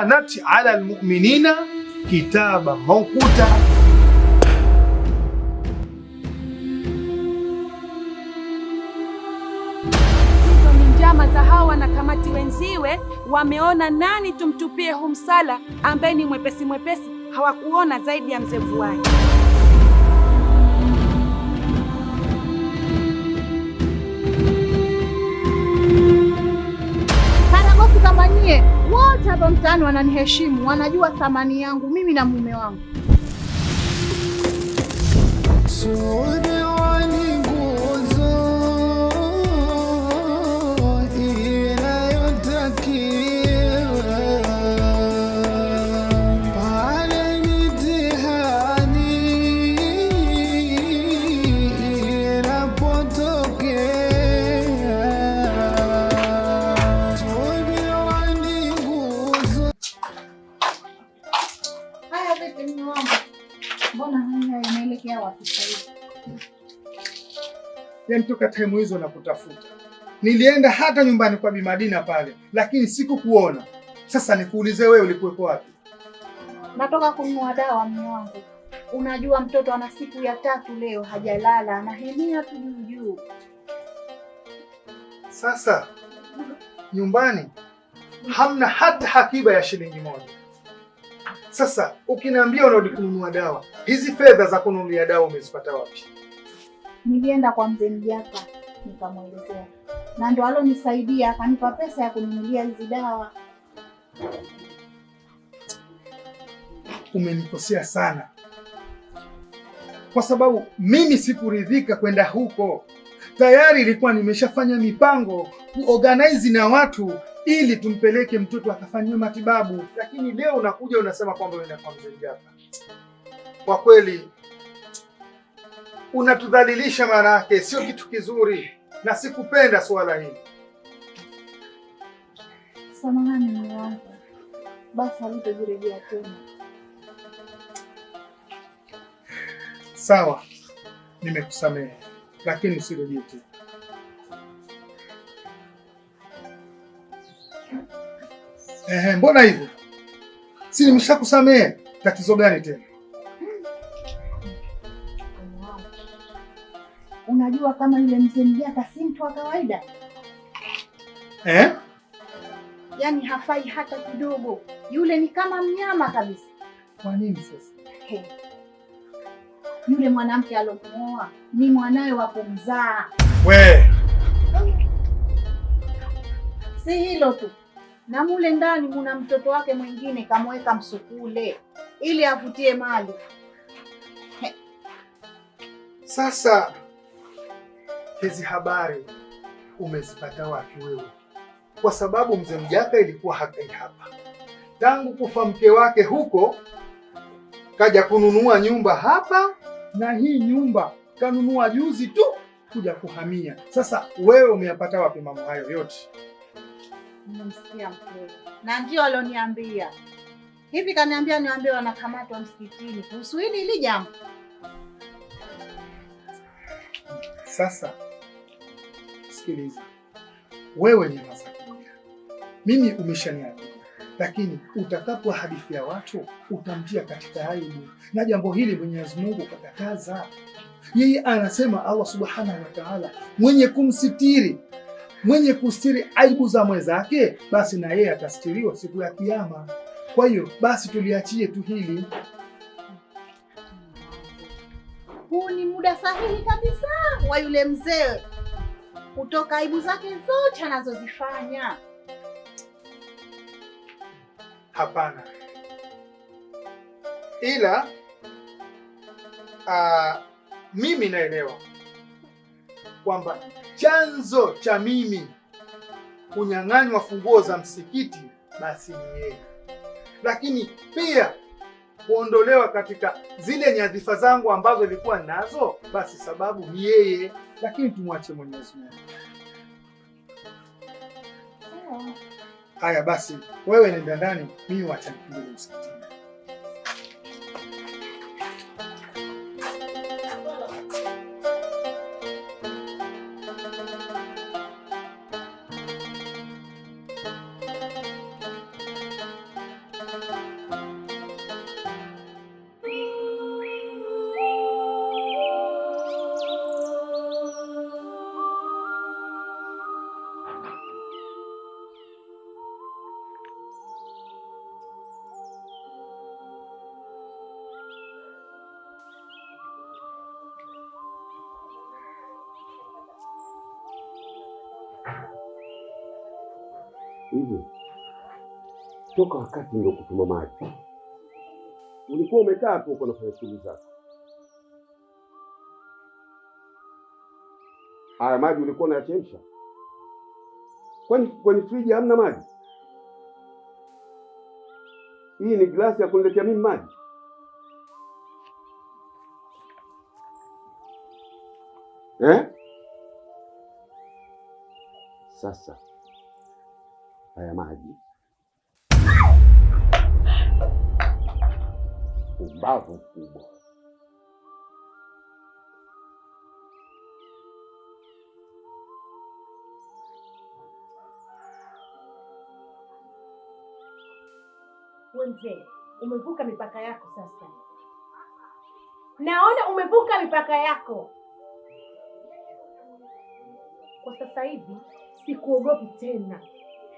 kanat ala almu'minina kitaba mawquta. Hizo ni njama za Hawa na kamati wenziwe, wameona nani tumtupie humsala ambaye ni mwepesi mwepesi, hawakuona zaidi ya mzee Vuai. Kama nyie wote hapa mtaani wananiheshimu, wanajua thamani yangu mimi na mume wangu. Yaani toka time hizo na kutafuta. Nilienda hata nyumbani kwa Bi Madina pale, lakini sikukuona. Sasa nikuulize wewe ulikuwepo wapi? Natoka kununua dawa mume wangu. Unajua mtoto ana siku ya 3 leo hajalala, anahemia tu juu. Sasa nyumbani hamna hata hakiba ya shilingi 1. Sasa ukiniambia unarudi kununua dawa, hizi fedha za kununulia dawa umezipata wapi? Nilienda kwa mzee Mjaka nikamwelezea, na ndo alonisaidia akanipa pesa ya kununulia hizi dawa. Umenikosea sana, kwa sababu mimi sikuridhika kwenda huko. Tayari ilikuwa nimeshafanya mipango kuorganize na watu ili tumpeleke mtoto akafanyiwe matibabu, lakini leo unakuja unasema kwamba unaenda kwa mzee Mjaka. Kwa kweli unatudhalilisha, maana yake sio kitu kizuri na sikupenda swala hili. Samahani mume wangu, basi halitojirejea tena. Sawa, nimekusamehe, lakini usirudie tena. Mbona hivyo? Si nimeshakusamehe, tatizo gani tena? Unajua kama yule mzee Mjaka si mtu wa kawaida. Yaani hafai hata kidogo. Yule ni kama mnyama kabisa. Kwa nini sasa? Yule mwanamke alomuoa ni mwanawe wa kumzaa. Si hilo tu. Na mule ndani muna mtoto wake mwingine kamweka msukule ili avutie mali. Sasa hizi habari umezipata wapi wewe? Kwa sababu mzee Mjaka ilikuwa hakai hapa. Tangu kufa mke wake huko, kaja kununua nyumba hapa, na hii nyumba kanunua juzi tu kuja kuhamia. Sasa wewe umeyapata wapi mambo hayo yote? Nimemsikia mkeo. Na ndio alioniambia. Hivi kaniambia niambie wanakamatwa msikitini kuhusu hili jambo. Sasa sikiliza, wewe ni masakia, mimi umeshaniambia, lakini utakapo hadithi ya watu utamtia katika aibu, na jambo hili Mwenyezi Mungu kakataza. Yeye anasema Allah Subhanahu wa Ta'ala, mwenye kumsitiri, mwenye kustiri aibu za mwenzake, basi na yeye atastiriwa siku ya Kiyama. Kwa hiyo basi tuliachie tu hili. Huu ni muda sahihi kabisa wa yule mzee kutoka aibu zake zote anazozifanya. Hapana, ila mimi naelewa kwamba chanzo cha mimi kunyang'anywa funguo za msikiti basi ni yeye, lakini pia kuondolewa katika zile nyadhifa zangu ambazo nilikuwa nazo, basi sababu ni yeye, lakini tumwache Mwenyezi Mungu. Haya basi, wewe nenda ndani, mimi wacha nikuje msikitini. Hivi toka wakati ndio kutuma maji, ulikuwa umekaa hapo uko nafanya shughuli zako? Haya maji ulikuwa unayachemsha? Kwani kwenye friji hamna maji? Hii ni glasi ya kuniletea mimi maji? Sasa haya maji, ubavu mkubwa. Mzee, umevuka mipaka yako sasa. Naona umevuka mipaka yako. Kwa sasa hivi sikuogopi tena,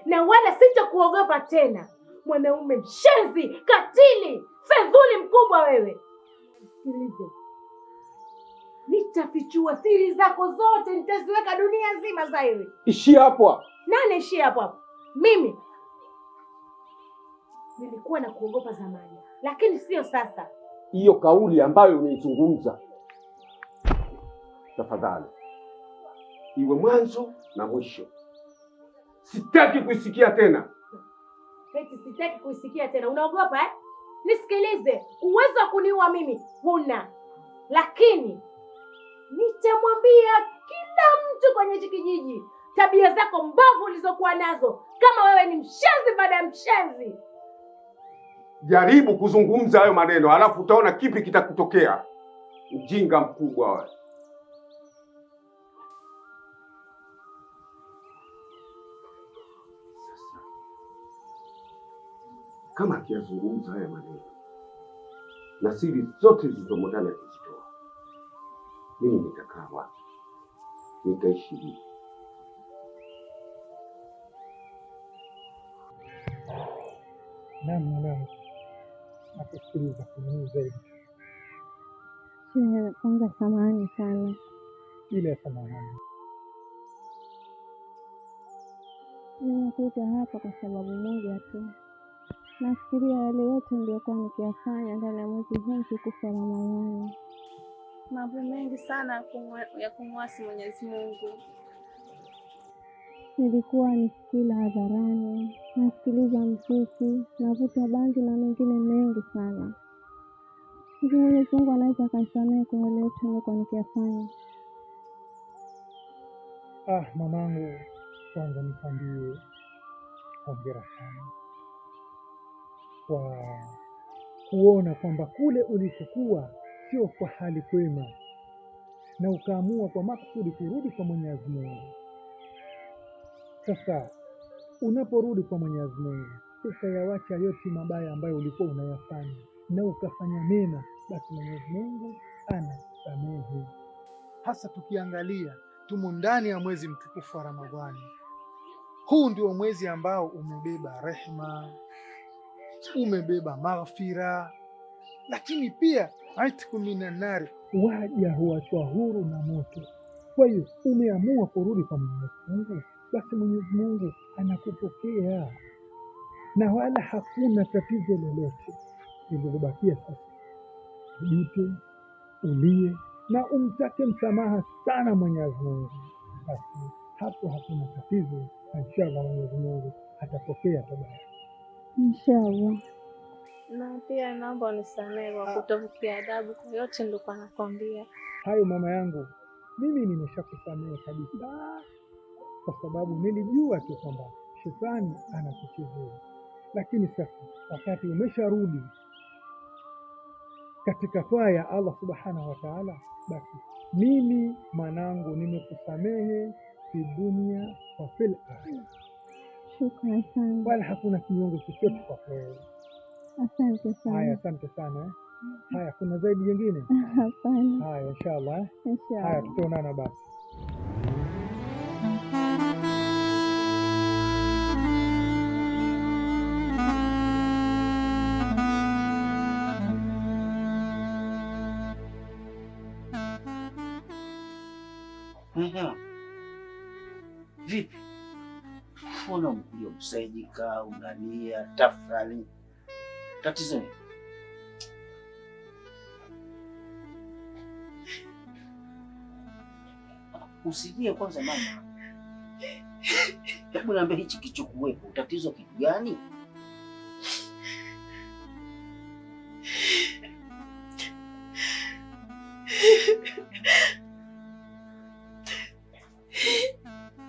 na wala sitakuogopa tena. Mwanaume mshenzi, katili, fedhuli mkubwa wewe. Sikilize, nitafichua siri zako zote, nitaziweka dunia nzima Zairi. Ishia hapo. Nani ishia hapo? Mimi nilikuwa na kuogopa zamani, lakini sio sasa. Hiyo kauli ambayo unaizungumza, tafadhali iwe mwanzo na mwisho. Sitaki kuisikia tena. Eti sitaki kuisikia tena. Unaogopa eh? Nisikilize, uwezo wa kuniua mimi huna, lakini nitamwambia kila mtu kwenye hiki kijiji tabia zako mbovu ulizokuwa nazo, kama wewe ni mshenzi baada ya mshenzi. Jaribu kuzungumza hayo maneno, halafu utaona kipi kitakutokea. Mjinga mkubwa wewe. Sasa kama akiyazungumza haya maneno na siri zote zilizomo ndani akizitoa, mimi nitakaa wapi? Nitaishi vipi? Naam. Nakusikiliza kunini zaidi. Kwanza samahani sana. Ile samahani. Nimekuja hapa kwa sababu moja tu. Nafikiria yale yote niliyokuwa nikiyafanya ndani ya mwezi huu mtukufu wa Ramadhani. Mambo mengi sana ya kumwasi Mwenyezi Mungu. Nilikuwa nikila hadharani, nasikiliza muziki, navuta bangi na mengine mengi sana. Hivi Mwenyezi Mungu anaweza akanisamehe kwa yale yote nilikuwa nikiyafanya? Mamangu, kwanza nikwambie hongera sana kwa kuona kwamba kule ulikokuwa sio kwa hali kwema, na ukaamua kwa makusudi kurudi kwa Mwenyezi Mungu. Sasa unaporudi kwa Mwenyezi Mungu, ukayawacha yote mabaya ambayo ulikuwa unayafanya na ukafanya mema, basi Mwenyezi Mungu anakusamehe. Hasa tukiangalia tumo ndani ya mwezi mtukufu wa Ramadhani. Huu ndio mwezi ambao umebeba rehema, umebeba maghfira, lakini pia aitku minan nari, waja huachwa huru na moto. Kwa hiyo umeamua kurudi kwa Mwenyezi Mungu, basi Mwenyezi Mungu anakupokea na wala hakuna tatizo lolote. Lililobakia sasa ujute, ulie na umtake msamaha sana Mwenyezi Mungu. Basi hapo hakuna tatizo, inshallah Mwenyezi Mungu atapokea toba. Inshallah. Na pia naomba unisamehe kwa kutokupa adabu kwa yote nilikuwa nakwambia. Hayo mama yangu, mimi nimeshakusamehe kabisa, kwa sababu nilijua tu kwamba shetani anakuchezea. Lakini sasa wakati umesharudi katika toa ya Allah subhanahu wa ta'ala, basi mimi mwanangu nimekusamehe fi dunia wa fil akhirah. Shukrani sana. Wala hakuna kinyongo chochote kwa wewe. Asante sana. Haya, asante sana. Haya, kuna zaidi nyingine? Hapana. Haya, inshallah. Inshallah. Haya, tutaonana basi. Vipi? Mbona umekuja msaidika, unalia, tafadhali? Tatizo ni usijie kwanza mama. Hebu niambie hichi kichokuwepo, tatizo kitu gani?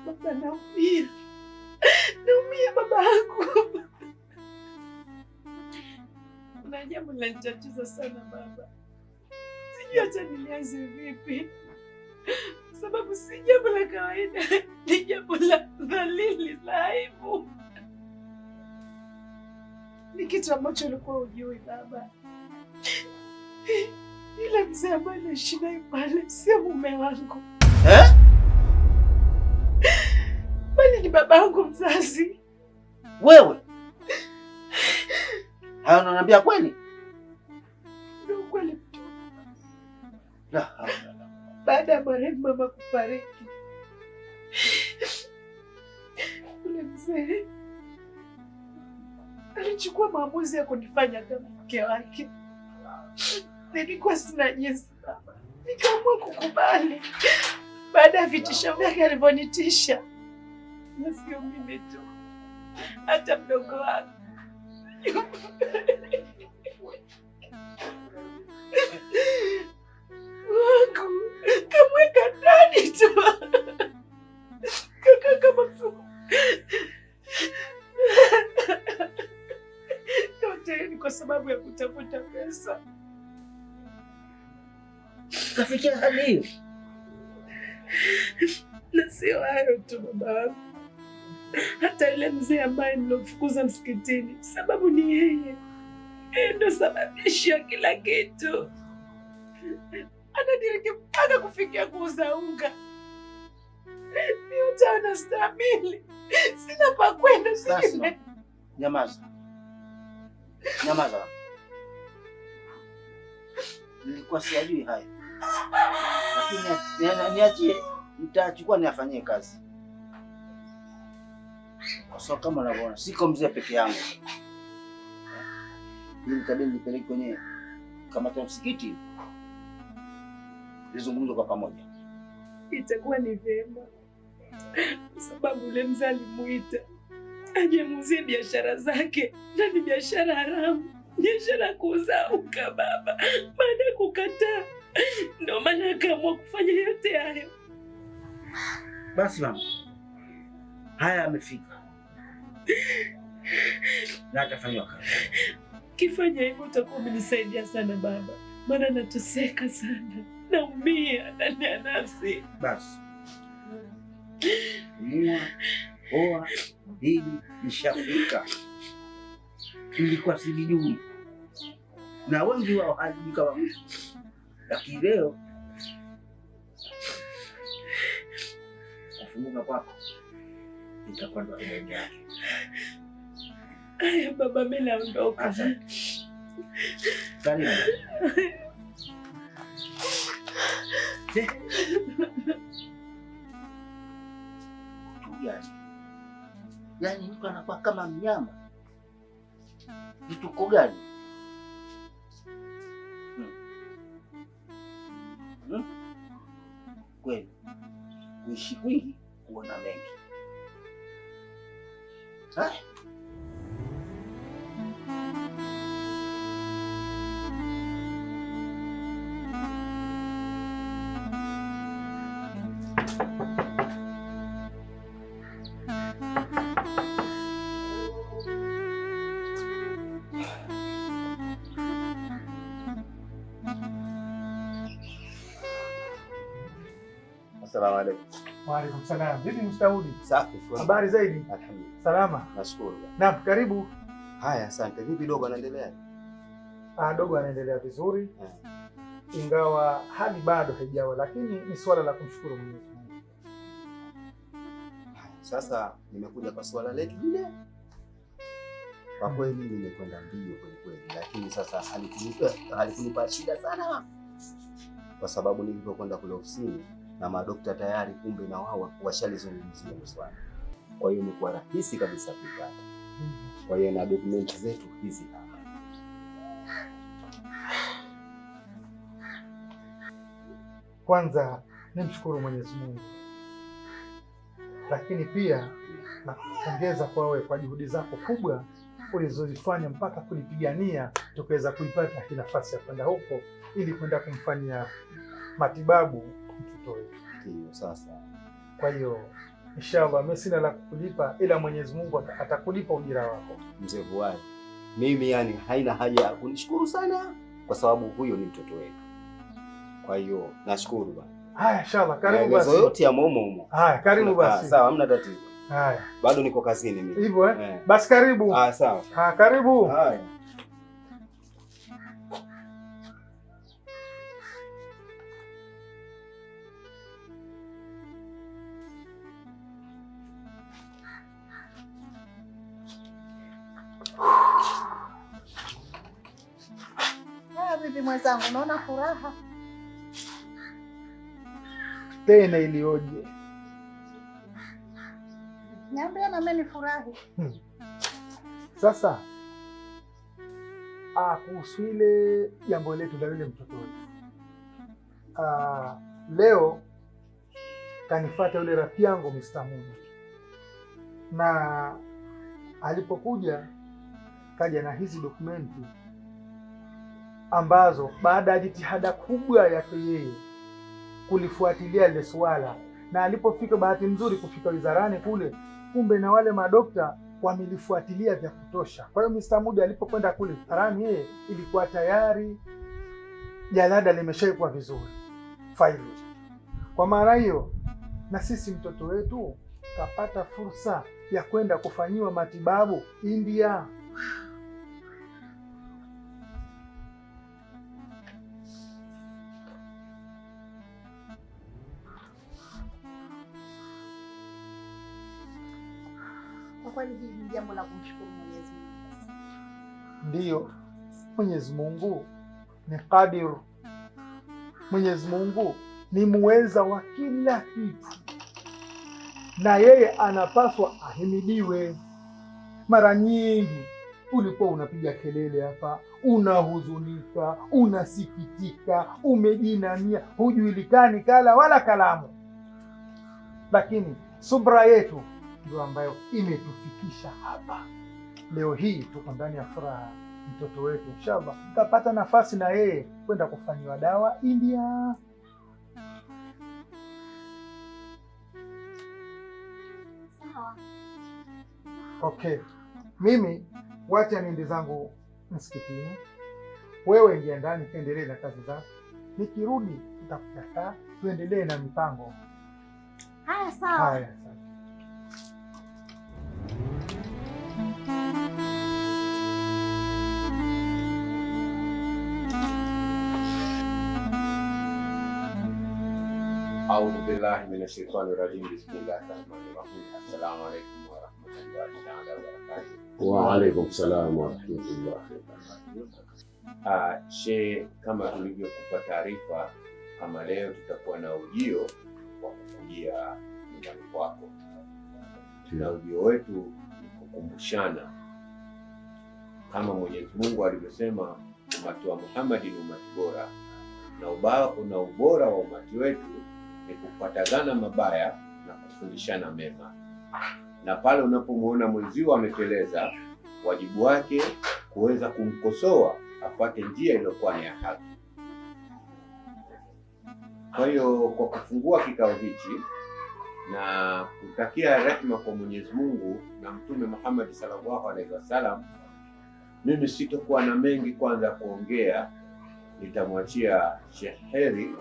Baba, naumia baba yangu. Kuna jambo linanitatiza sana baba, sijui hata nilianze vipi, kwa sababu si jambo la kawaida, ni jambo la dhalili, la aibu. Ni kitu ambacho ulikuwa hujui baba. Yule mzee ambaye naishi naye pale sio mume wangu, bali ni baba yangu mzazi. Wewe hayo unaniambia kweli? Ndio kweli. La, baada ya marehemu mama kufariki, yule mzee alichukua maamuzi ya kunifanya kama mke wake. Nilikuwa sina jinsi baba, nikaamua kukubali baada ya vitisho vyake alivyonitisha. Na sio mimi tu, hata mdogo wangu kamweka ndani tu kaka kama mfuko. Yote ni kwa sababu ya kutafuta pesa. kafikia hali hiyo? Na sio hayo tu baba, hata ile mzee ambaye nilofukuza msikitini, sababu ni yeye ndo sababishi ya kila kitu. Anadiriki mpaka kufikia kuuza unga. Yote anastahimili, sina pa kwenda. Sasa nyamaza, nyamaza. Nilikuwa sijui hayo, lakini niachie, nitachukua niafanyie kazi. So kama unavyoona siko mzee peke yangu, mimi nitabidi nipeleke kwenye kamati ya msikiti nizungumze kwa pamoja. Itakuwa ni vyema, kwa sababu ule mzee alimuita aje muuzie biashara zake, na ni biashara haramu, biashara ya kuuza unga baba. Baada ya kukataa, ndio maana akaamua kufanya yote hayo. Basi mama, haya yamefika na atafanywa kazi. Kifanya hivyo utakuwa umenisaidia sana baba, maana nateseka sana, naumia ndani ya nafsi. Basi oa hili lishafika, nilikuwa sijui na wengi wao hajui kama, lakini leo kufunguka kwako itakuwa ndo ile yake. Aya baba, mimi naondoka. Karibu. Yaani mtu anakuwa kama mnyama. Vituko gani? Kweli kuishi kwingi kuona mengi. Assalamu alaykum. Wa alaykum salam. Vipi Mstaudi? Safi. Habari zaidi? Alhamdulillah. Salama. Nashukuru. Naam, karibu. Haya, asante. Vipi dogo anaendelea? Dogo anaendelea vizuri. Ingawa hali bado haijawa, lakini ni swala la kumshukuru Mwenyezi Mungu. Sasa nimekuja kwa swala letu lile. Kwa kweli nimekwenda mbio kweli, lakini sasa halikunipa shida sana, kwa sababu nilipokwenda kule ofisini na madokta tayari kumbe na wao washalizungumzia hilo swala. Kwa hiyo imekuwa rahisi kabisa kupata. Kwa hiyo na dokumenti zetu hizi hapa. Kwanza nimshukuru Mwenyezi Mungu, lakini pia nakupongeza kwa wewe kwa juhudi zako kubwa ulizozifanya mpaka kulipigania tukaweza kuipata hii nafasi ya kwenda huko ili kwenda kumfanyia matibabu mtoto wetu. Ndio sasa. Kwa hiyo inshallah mimi sina la kukulipa ila Mwenyezi Mungu atakulipa ujira wako. Mzee Vuai, mimi yani haina haja ya kunishukuru sana kwa sababu huyo ni mtoto wetu. Kwa hiyo nashukuru bwana. Haya inshallah, karibu basi. Maelezo yote ya momo. Haya, karibu basi. Sawa, hamna tatizo. Haya. Bado niko kazini mimi. Hivyo Basi karibu. Sawa. Karibu. Haya. Vipi mwenzangu, unaona furaha tena ilioje? Niambia na mimi nifurahi. Sasa kuhusu ile jambo letu la yule mtoto wetu, leo kanifuata yule rafiki yangu Mr. Mungu, na alipokuja kaja na hizi dokumenti ambazo baada ya jitihada kubwa yake yeye kulifuatilia ile swala, na alipofika bahati nzuri kufika wizarani kule, kumbe na wale madokta wamelifuatilia vya kutosha. Kwa hiyo Mr. Mudi alipokwenda kule wizarani, yeye ilikuwa tayari jalada limeshaikuwa vizuri faili. Kwa maana hiyo na sisi mtoto wetu kapata fursa ya kwenda kufanyiwa matibabu India. Kwani hili ni jambo la kumshukuru Mwenyezi Mungu. Ndiyo, Mwenyezi Mungu ni Qadir. Mwenyezi Mungu ni muweza wa kila kitu, na yeye anapaswa ahimidiwe. Mara nyingi ulikuwa unapiga kelele hapa, unahuzunika, unasikitika, umejinania, hujulikani kala wala kalamu, lakini subra yetu ndio ambayo imetufikisha hapa. Leo hii tuko ndani ya furaha. Mtoto wetu inshallah kapata nafasi na yeye kwenda kufanyiwa dawa India. Sawa. Okay, mimi wacha niende zangu msikitini, wewe ingia ndani endelee na kazi zako, nikirudi nitakukaa tuendelee na mipango. Haya, sawa. Haya. A'udhu billahi minash shaitani rajim. Bismillahir rahmanir rahim. Assalamu alaykum wa rahmatullahi ta'ala wa barakatuh. Wa alaykum salam wa rahmatullahi wa barakatuh. Sheikh, kama tulivyokupa taarifa, kama leo tutakuwa na ujio wa kukujia nyumbani kwako, na ujio wetu ni kukumbushana kama Mwenyezi Mungu alivyosema, umati wa Muhammad ni umati bora, na ubora wa umati wetu ni kupatagana mabaya na kufundishana mema. Na pale unapomwona mwenzio ameteleza, wajibu wake kuweza kumkosoa afuate njia iliyokuwa ni ya haki. Kwa hiyo kwa kufungua kikao hichi na kutakia rehema kwa Mwenyezi Mungu na Mtume Muhammad sallallahu alaihi wasallam, mimi sitokuwa na mengi kwanza kuongea. Nitamwachia Sheikh Heri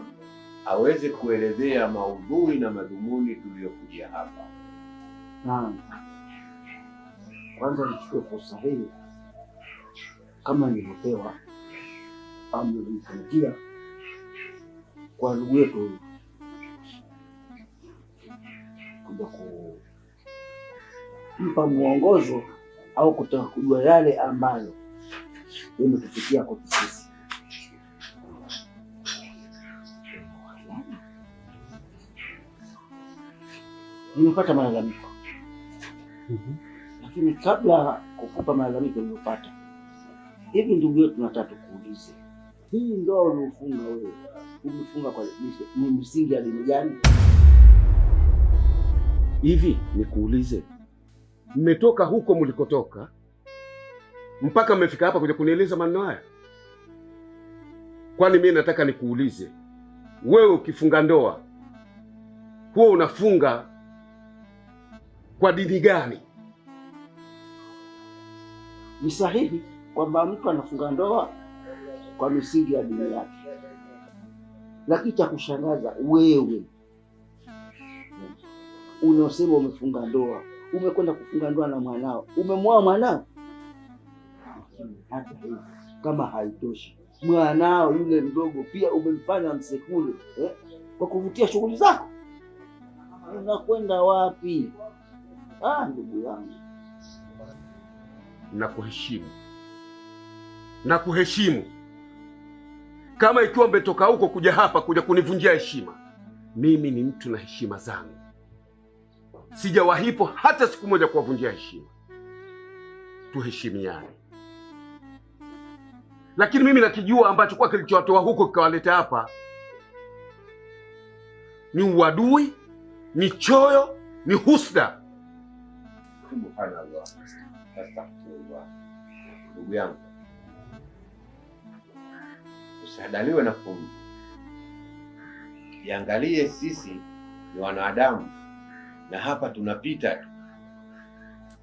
aweze kuelezea maudhui na madhumuni tuliyokujia hapa. Naam. Kwanza nichukue fursa hii kama nilivyopewa amri niliyotumikia kwa ndugu yetu kuja kumpa mwongozo au kutaka kujua yale ambayo yametufikia kwa sisi. nimepata malalamiko. Lakini kabla kukupa malalamiko niliyopata, hivi ndugu yetu, nataka tukuulize, hii ndoa uliofunga wewe, umefunga kwa ni msingi ya dini gani? Hivi nikuulize, mmetoka huko mlikotoka mpaka mmefika hapa kuja kunieleza maneno haya? Kwani mimi nataka nikuulize, wewe ukifunga ndoa huwa unafunga kwa dini gani? Ni sahihi kwamba mtu anafunga ndoa kwa misingi ya dini yake, lakini cha kushangaza, wewe unaosema umefunga ndoa, umekwenda kufunga ndoa na mwanao, umemwoa mwanao. Hata hivyo, kama haitoshi, mwanao yule mdogo pia umemfanya msekule kwa kuvutia shughuli zako. Unakwenda wapi? Ndugu yangu, nakuheshimu kama ikiwa umetoka huko kuja hapa kuja kunivunjia heshima. Mimi ni mtu na heshima zangu, sijawahipo hata siku moja kuwavunjia heshima. Tuheshimiane. Lakini mimi nakijua ambacho kwa kilichowatoa huko kikawaleta hapa ni uadui, ni choyo, ni husda. Subhanallah. Astaghfirullah. Ndugu yangu, usidaliwe na pumzi. Jiangalie, sisi ni wanadamu na hapa tunapita tu.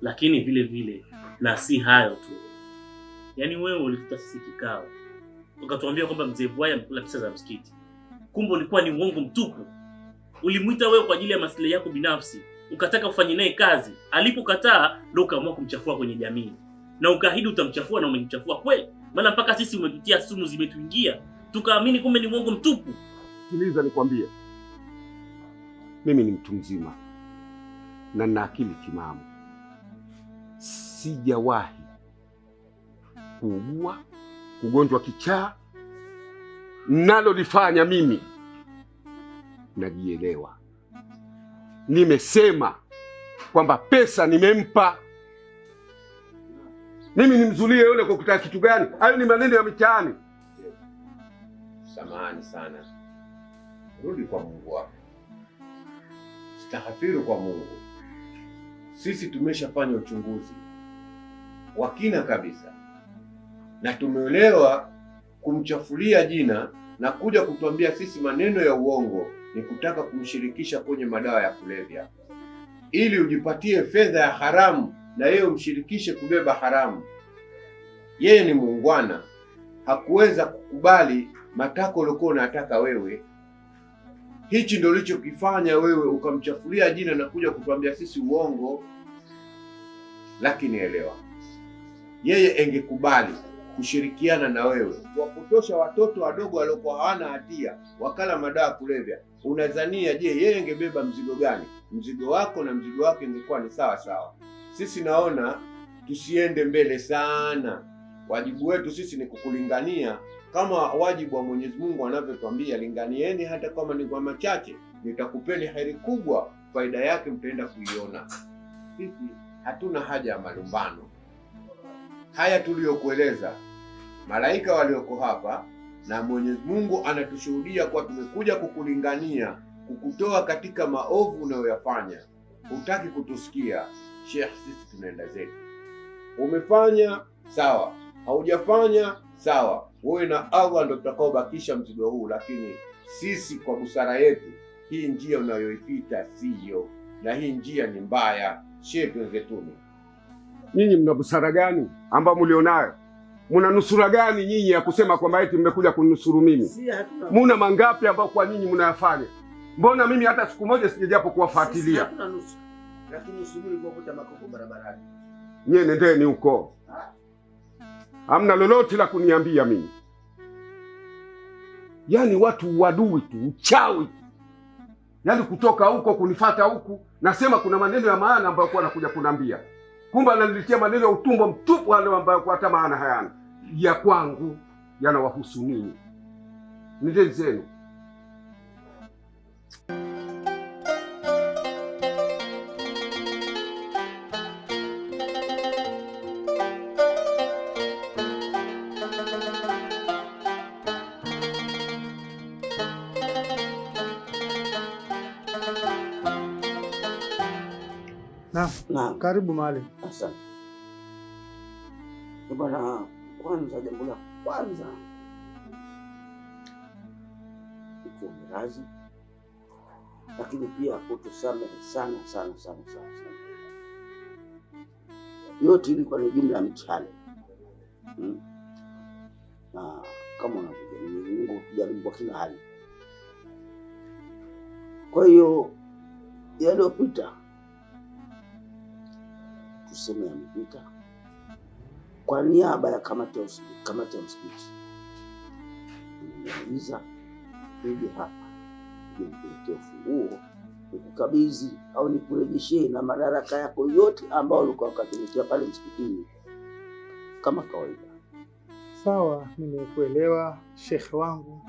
Lakini vile vile na si hayo tu. Yaani wewe ulituta sisi kikao, ukatuambia kwamba mzee Vuaya amekula pesa za msikiti. Kumbe ulikuwa ni uongo mtupu. Ulimuita wewe kwa ajili ya maslahi yako binafsi, ukataka ufanye naye kazi. Alipokataa ndio ukaamua kumchafua kwenye jamii. Na ukaahidi utamchafua na umemchafua kweli. Maana mpaka sisi umetutia sumu zimetuingia, tukaamini kumbe ni uongo mtupu. Sikiliza nikwambie. Mimi ni mtu mzima na nina akili timamu. Sijawahi kuugua ugonjwa kichaa. Nalolifanya mimi najielewa. Nimesema kwamba pesa nimempa. Mimi nimzulie yule kwa kutaka kitu gani? Hayo ni maneno ya mitaani. Samahani sana. Rudi kwa Mungu wako. Staghfiru kwa Mungu. Sisi tumeshafanya uchunguzi wa kina kabisa, na tumeelewa kumchafulia jina na kuja kutuambia sisi maneno ya uongo ni kutaka kumshirikisha kwenye madawa ya kulevya ili ujipatie fedha ya haramu na yeye umshirikishe kubeba haramu. Yeye ni muungwana, hakuweza kukubali matako uliokuwa unataka wewe. Hichi ndio ulichokifanya wewe, ukamchafulia jina na kuja kutuambia sisi uongo. Lakini elewa, yeye engekubali kushirikiana na wewe kuwapotosha watoto wadogo waliokuwa hawana hatia wakala madawa kulevya. Unadhania je, yeye engebeba mzigo gani? Mzigo wako na mzigo wake ingekuwa ni sawa sawa. Sisi naona tusiende mbele sana. Wajibu wetu sisi ni kukulingania kama wajibu wa Mwenyezi Mungu anavyotuambia, linganieni hata kama ni kwa machache, nitakupeni heri kubwa, faida yake mtaenda kuiona. Sisi hatuna haja ya malumbano. Haya tuliyokueleza, malaika walioko hapa na Mwenyezi Mungu anatushuhudia kwa tumekuja kukulingania, kukutoa katika maovu unayoyafanya. Hutaki kutusikia, Sheikh, sisi tunaenda zetu. Umefanya sawa, haujafanya sawa, wewe na Allah ndio tutakaobakisha mzigo huu. Lakini sisi kwa busara yetu, hii njia unayoipita siyo, na hii njia ni mbaya. Sheikh, wenzetuni, nyinyi mna busara gani ambao mlionayo? Muna nusura gani nyinyi ya kusema kwamba eti mmekuja kunusuru mimi? Muna mangapi ambao kwa nyinyi mnayafanya? Mbona mimi hata siku moja sijajapo kuwafuatilia? Lakini usubiri kwa kuta makoko barabarani. Nyie nendeni huko. Hamna lolote la kuniambia mimi. Yaani watu wadui tu, uchawi. Yaani kutoka huko kunifata huku, nasema kuna maneno ya maana ambayo kwa nakuja kunambia. Kumbe ananiletea maneno ya utumbo mtupu wale ambayo kwa hata maana hayana. Ya kwangu yanawahusu ninyi. Nendeni zenu. Naam. Karibu Maalim. Asante. Bwana, kwanza jambo la kwanza radhi, lakini pia utusamehe sana sana sana sana sana. Yote ilikuwa ni jumla ya mtihani. Na kama unavyojua Mwenyezi Mungu hujaribu kwa kila hali. Kwa hiyo yaliyopita tuseme yamepita. Kwa niaba ya kamati ya msikiti nimeuliza nije hapa nikuletee ufunguo nikukabidhi au nikurejeshee na madaraka yako yote ambayo ulikuwa ukatumikia pale msikitini kama kawaida. Sawa, nimekuelewa shekhe wangu.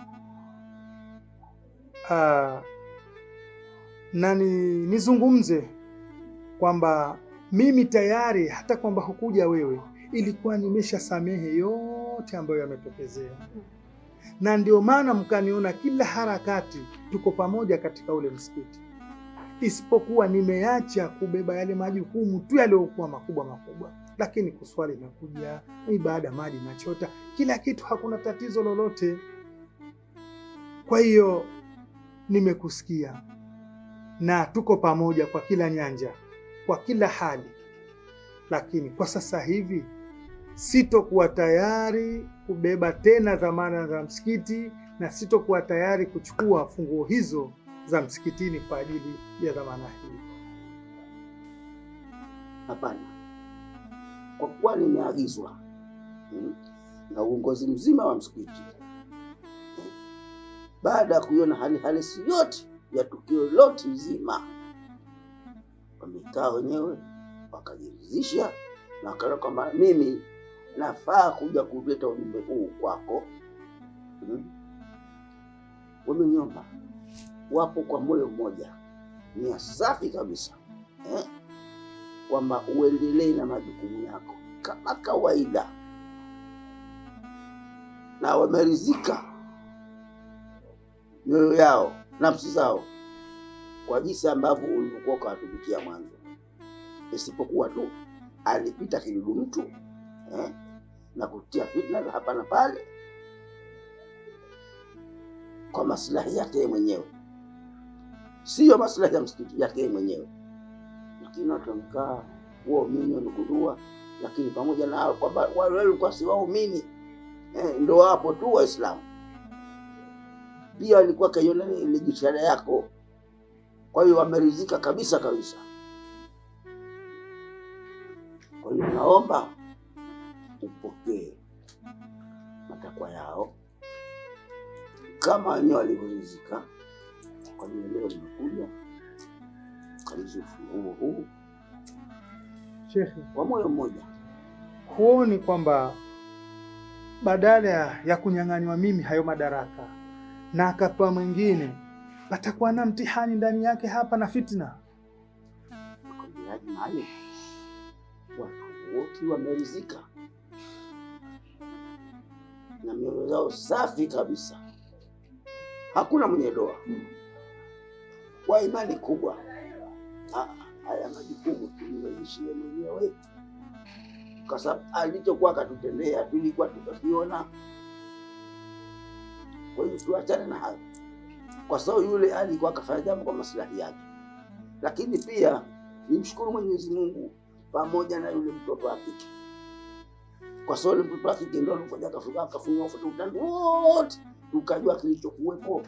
Na nizungumze kwamba mimi tayari hata kwamba hukuja wewe ilikuwa nimeshasamehe yote ambayo yametokezea, na ndio maana mkaniona kila harakati tuko pamoja katika ule msikiti, isipokuwa nimeacha kubeba yale majukumu tu yaliyokuwa makubwa, lakini kuswali na kuja ibada, maji na chota, kila kitu, hakuna tatizo lolote. Kwa hiyo nimekusikia na tuko pamoja kwa kila nyanja, kwa kila hali, lakini kwa sasa hivi sitokuwa tayari kubeba tena dhamana za msikiti na sitokuwa tayari kuchukua funguo hizo za msikitini kwa ajili ya dhamana hii. Hapana, kwa kuwa nimeagizwa na uongozi mzima wa msikiti, baada ya kuiona hali halisi yote ya tukio lote nzima, wamekaa wenyewe wakajiridhisha na wakaona kwamba mimi nafaa kuja kuleta ujumbe huu kwako. Wameniomba, wapo kwa moyo mmoja, nia safi kabisa, kwamba uendelee na majukumu yako kama kawaida, na wameridhika mioyo yao, nafsi zao, kwa jinsi ambavyo ulivyokuwa ukawatumikia mwanzo, isipokuwa tu alipita kidudu mtu na kutia fitna za hapa na pale kwa maslahi yake mwenyewe, sio maslahi ya msikiti yake mwenyewe. Lakini watu wamekaa waumini wamegundua, lakini pamoja na hao kwamba wale walikuwa si waumini, ndio hapo tu Waislamu pia walikuwa kaiona ile jitihada yako. Kwa hiyo wameridhika kabisa kabisa. Kwa hiyo naomba upokee matakwa yao kama wenyewe walivyoridhika. Kwa hiyo leo nimekuja kabisa ufunguo huu Shekhi, kwa moyo mmoja. huoni kwamba badala ya kunyang'anywa mimi hayo madaraka na akapewa mwingine, patakuwa na mtihani ndani yake hapa na fitna? Mkwambiaji Maalim, watu wote wameridhika na mioyo zao safi kabisa, hakuna mwenye doa, kwa imani kubwa. Haya majukumu tuliyoishia mwenyewe, kwa sababu alichokuwa akatutendea tulikuwa tukakiona. Kwa hiyo tuachane na hayo, kwa sababu yule alikuwa akafanya jambo kwa maslahi yake. Lakini pia nimshukuru Mwenyezi Mungu pamoja na yule mtoto wa kike, kwa sababu yule mtoto wa kike ndio alikuja akafunua utando wote tukajua kilichokuwepo.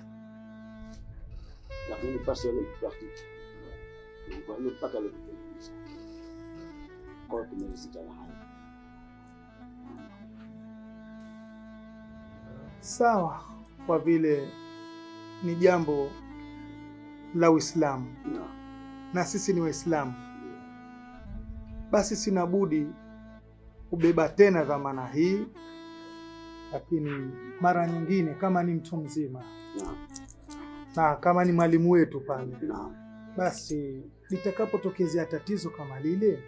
Lakini pasi yule mtoto wa kike kwa hiyo mpaka leo tumeisha. Kwa hiyo tumeridhika na hayo. Sawa, kwa vile ni jambo la Uislamu na sisi ni Waislamu, basi sina budi kubeba tena dhamana hii, lakini mara nyingine kama ni mtu mzima na kama ni mwalimu wetu pale, basi litakapotokezea tatizo kama lile,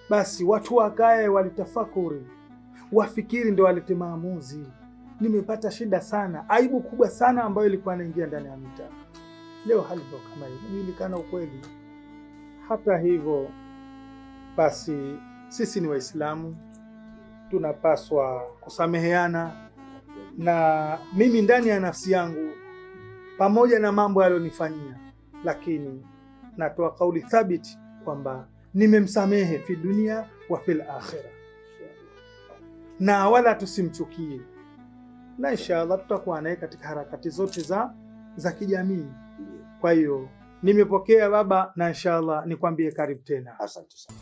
basi watu wakae walitafakuri, wafikiri ndio walete maamuzi. Nimepata shida sana, aibu kubwa sana ambayo ilikuwa inaingia ndani ya mtaa. Leo hali ndio kama hiyo, inajulikana ukweli. hata hivyo basi sisi ni Waislamu, tunapaswa kusameheana, na mimi ndani ya nafsi yangu pamoja na mambo aliyonifanyia, lakini natoa kauli thabiti kwamba nimemsamehe fi dunia wa fil akhirah, na wala tusimchukie, na inshallah tutakuwa naye katika harakati zote za kijamii. Kwa hiyo nimepokea baba, na inshallah nikwambie karibu tena. Asante sana.